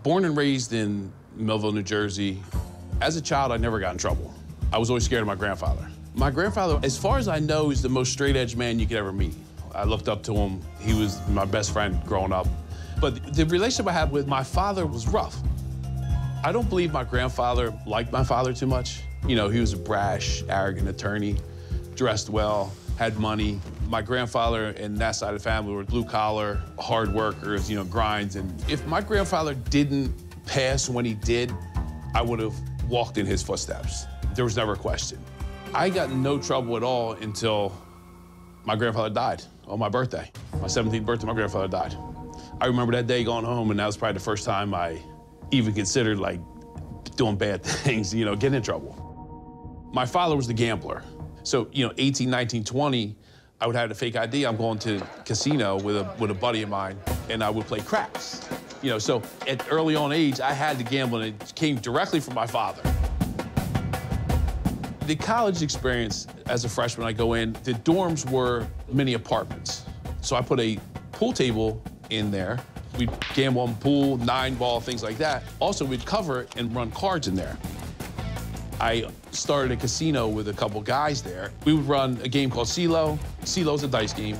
Born and raised in Millville, New Jersey. As a child, I never got in trouble. I was always scared of my grandfather. My grandfather, as far as I know, is the most straight-edge man you could ever meet. I looked up to him. He was my best friend growing up. But the relationship I had with my father was rough. I don't believe my grandfather liked my father too much. You know, he was a brash, arrogant attorney, dressed well, had money. My grandfather and that side of the family were blue-collar, hard workers, you know, grinds. And if my grandfather didn't pass when he did, I would have walked in his footsteps. There was never a question. I got in no trouble at all until my grandfather died on my birthday. My 17th birthday, my grandfather died. I remember that day going home, and that was probably the first time I even considered, like, doing bad things, you know, getting in trouble. My father was the gambler. So, you know, 18, 19, 20, I would have a fake ID. I'm going to casino with a buddy of mine, and I would play craps. You know, so at early on age, I had to gamble, and it came directly from my father. The college experience, as a freshman, I go in, the dorms were mini apartments. So I put a pool table in there. We'd gamble on pool, 9-ball, things like that. Also, we'd cover it and run cards in there. I started a casino with a couple guys there. We would run a game called CeeLo. CeeLo's a dice game,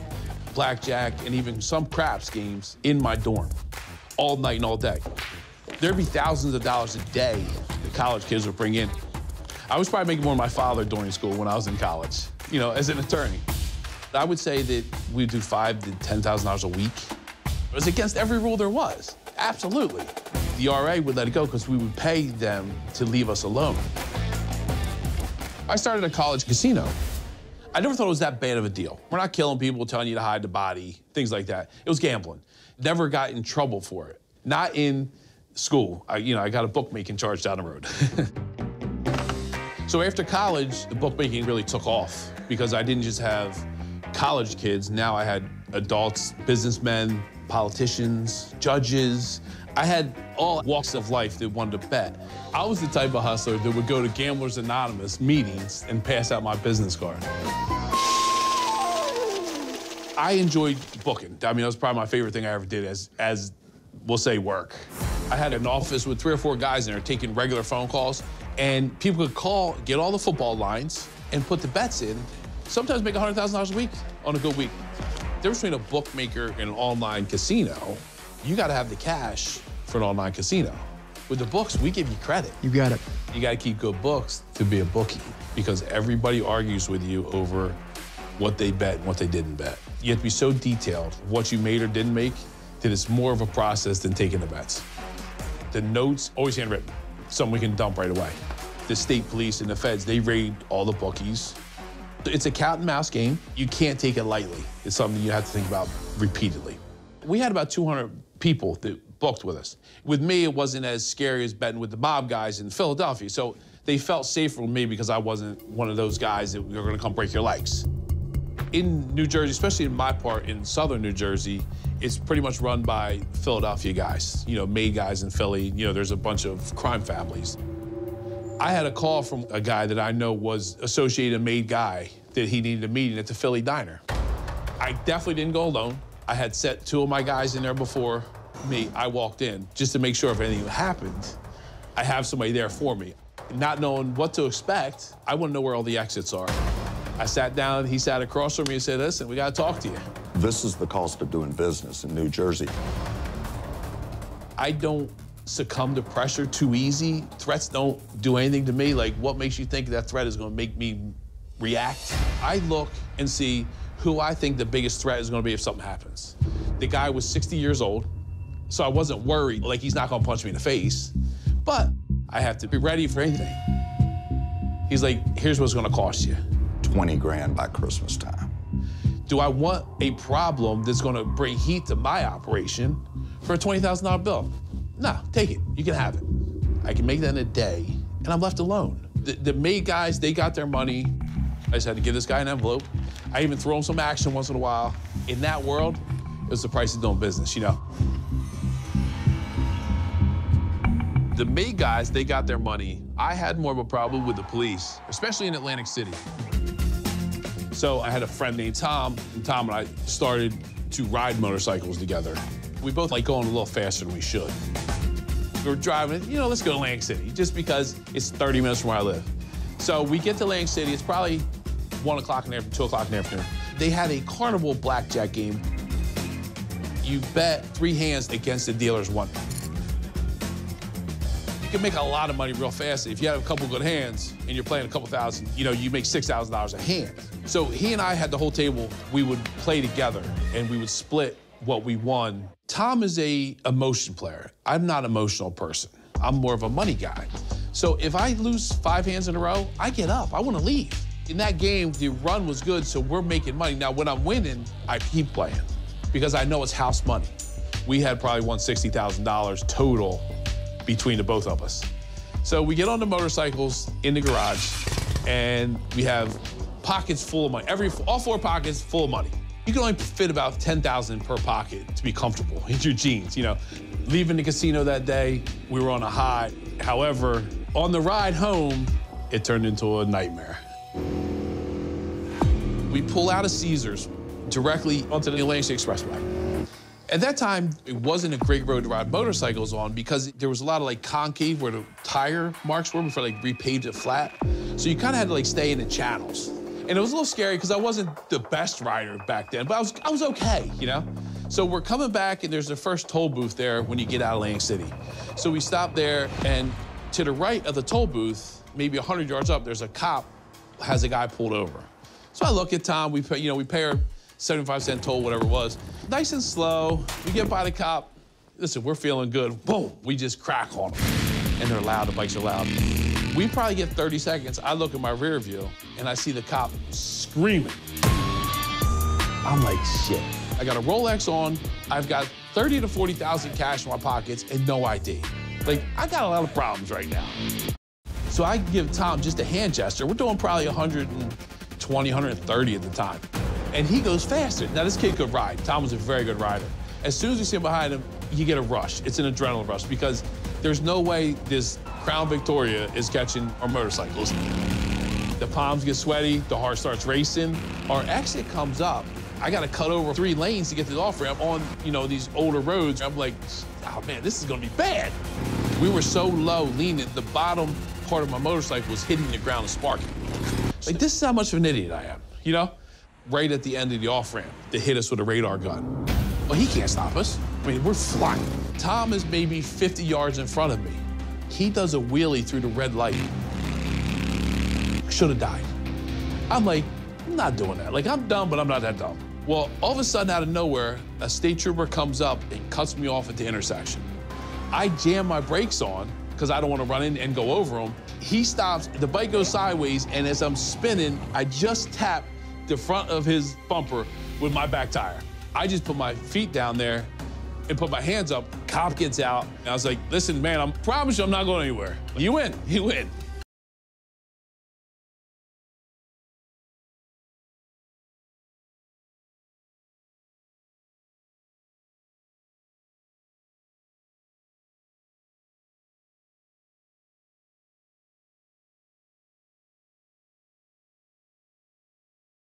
blackjack, and even some craps games in my dorm, all night and all day. There'd be thousands of dollars a day the college kids would bring in. I was probably making more than my father during school when I was in college, you know, as an attorney. I would say that we'd do $5,000 to $10,000 a week. It was against every rule there was, absolutely. The RA would let it go because we would pay them to leave us alone. I started a college casino. I never thought it was that bad of a deal. We're not killing people, telling you to hide the body, things like that. It was gambling. Never got in trouble for it. Not in school. I got a bookmaking charge down the road. So after college, the bookmaking really took off because I didn't just have college kids. Now I had adults, businessmen, politicians, judges. I had all walks of life that wanted to bet. I was the type of hustler that would go to Gamblers Anonymous meetings and pass out my business card. I enjoyed booking. I mean, that was probably my favorite thing I ever did as we'll say, work. I had an office with 3 or 4 guys in there taking regular phone calls, and people could call, get all the football lines, and put the bets in. Sometimes make $100,000 a week on a good week. The difference between a bookmaker and an online casino, you gotta have the cash for an online casino. With the books, we give you credit. You got it. You gotta keep good books to be a bookie because everybody argues with you over what they bet and what they didn't bet. You have to be so detailed, what you made or didn't make, that it's more of a process than taking the bets. The notes, always handwritten, something we can dump right away. The state police and the feds, they raid all the bookies. It's a cat and mouse game. You can't take it lightly. It's something you have to think about repeatedly. We had about 200 people that booked with us. With me, it wasn't as scary as betting with the mob guys in Philadelphia. So they felt safer with me because I wasn't one of those guys that were gonna come break your legs. In New Jersey, especially in my part in southern New Jersey, it's pretty much run by Philadelphia guys, you know, made guys in Philly. You know, there's a bunch of crime families. I had a call from a guy that I know was associated made guy that he needed a meeting at the Philly diner. I definitely didn't go alone. I had set 2 of my guys in there before me. I walked in just to make sure if anything happened, I have somebody there for me. Not knowing what to expect, I want to know where all the exits are. I sat down, he sat across from me and said, listen, we got to talk to you. This is the cost of doing business in New Jersey. I don't succumb to pressure too easy. Threats don't do anything to me. Like, what makes you think that threat is going to make me react? I look and see who I think the biggest threat is going to be if something happens. The guy was 60 years old, so I wasn't worried, like he's not going to punch me in the face, but I have to be ready for anything. He's like, here's what's going to cost you. 20 grand by Christmas time. Do I want a problem that's going to bring heat to my operation for a $20,000 bill? No, take it. You can have it. I can make that in a day, and I'm left alone. The made guys, they got their money. I just had to give this guy an envelope. I even throw him some action once in a while. In that world, it was the price of doing business, you know? The made guys, they got their money. I had more of a problem with the police, especially in Atlantic City. So I had a friend named Tom, and Tom and I started to ride motorcycles together. We both like going a little faster than we should. We're driving, you know, let's go to Atlantic City, just because it's 30 minutes from where I live. So we get to Atlantic City, it's probably 1 o'clock in the afternoon, 2 o'clock in the afternoon. They had a carnival blackjack game. You bet 3 hands against the dealer's 1. You can make a lot of money real fast. If you have a couple good hands and you're playing a couple thousand, you know, you make $6,000 a hand. So he and I had the whole table. We would play together and we would split what we won. Tom is a emotion player. I'm not an emotional person. I'm more of a money guy. So if I lose 5 hands in a row, I get up, I wanna leave. In that game, the run was good, so we're making money. Now, when I'm winning, I keep playing because I know it's house money. We had probably won $60,000 total between the both of us. So we get on the motorcycles in the garage and we have pockets full of money. All 4 pockets full of money. You can only fit about 10,000 per pocket to be comfortable in your jeans, you know. Leaving the casino that day, we were on a high. However, on the ride home, it turned into a nightmare. We pull out of Caesars directly onto the Atlantic Expressway. At that time, it wasn't a great road to ride motorcycles on because there was a lot of like concave where the tire marks were before like repaved it flat. So you kind of had to like stay in the channels. And it was a little scary because I wasn't the best rider back then, but I was okay, you know? So we're coming back and there's the first toll booth there when you get out of Atlantic City. So we stop there and to the right of the toll booth, maybe 100 yards up, there's a cop has a guy pulled over. So I look at Tom, we pay our 75-cent toll, whatever it was. Nice and slow, we get by the cop. Listen, we're feeling good. Boom, we just crack on them. And they're loud, the bikes are loud. We probably get 30 seconds. I look in my rear view and I see the cop screaming. I'm like, shit. I got a Rolex on. I've got 30 to 40,000 cash in my pockets and no ID. Like, I got a lot of problems right now. So I give Tom just a hand gesture. We're doing probably 120, 130 at the time. And he goes faster. Now, this kid could ride. Tom was a very good rider. As soon as you see him behind him, you get a rush. It's an adrenaline rush because there's no way this Crown Victoria is catching our motorcycles. The palms get sweaty, the heart starts racing. Our exit comes up. I gotta cut over 3 lanes to get to the off-ramp on, you know, these older roads. I'm like, oh man, this is gonna be bad. We were so low, leaning, the bottom part of my motorcycle was hitting the ground and sparking. Like, this is how much of an idiot I am, you know? Right at the end of the off-ramp, they hit us with a radar gun. Well, he can't stop us. I mean, we're flying. Tom is maybe 50 yards in front of me. He does a wheelie through the red light. Should have died. I'm like, I'm not doing that. Like, I'm dumb, but I'm not that dumb. Well, all of a sudden, out of nowhere, a state trooper comes up and cuts me off at the intersection. I jam my brakes on because I don't want to run in and go over him. He stops, the bike goes sideways, and as I'm spinning, I just tap the front of his bumper with my back tire. I just put my feet down there and put my hands up. Cop gets out, and I was like, listen, man, I promise you I'm not going anywhere. You win, you win.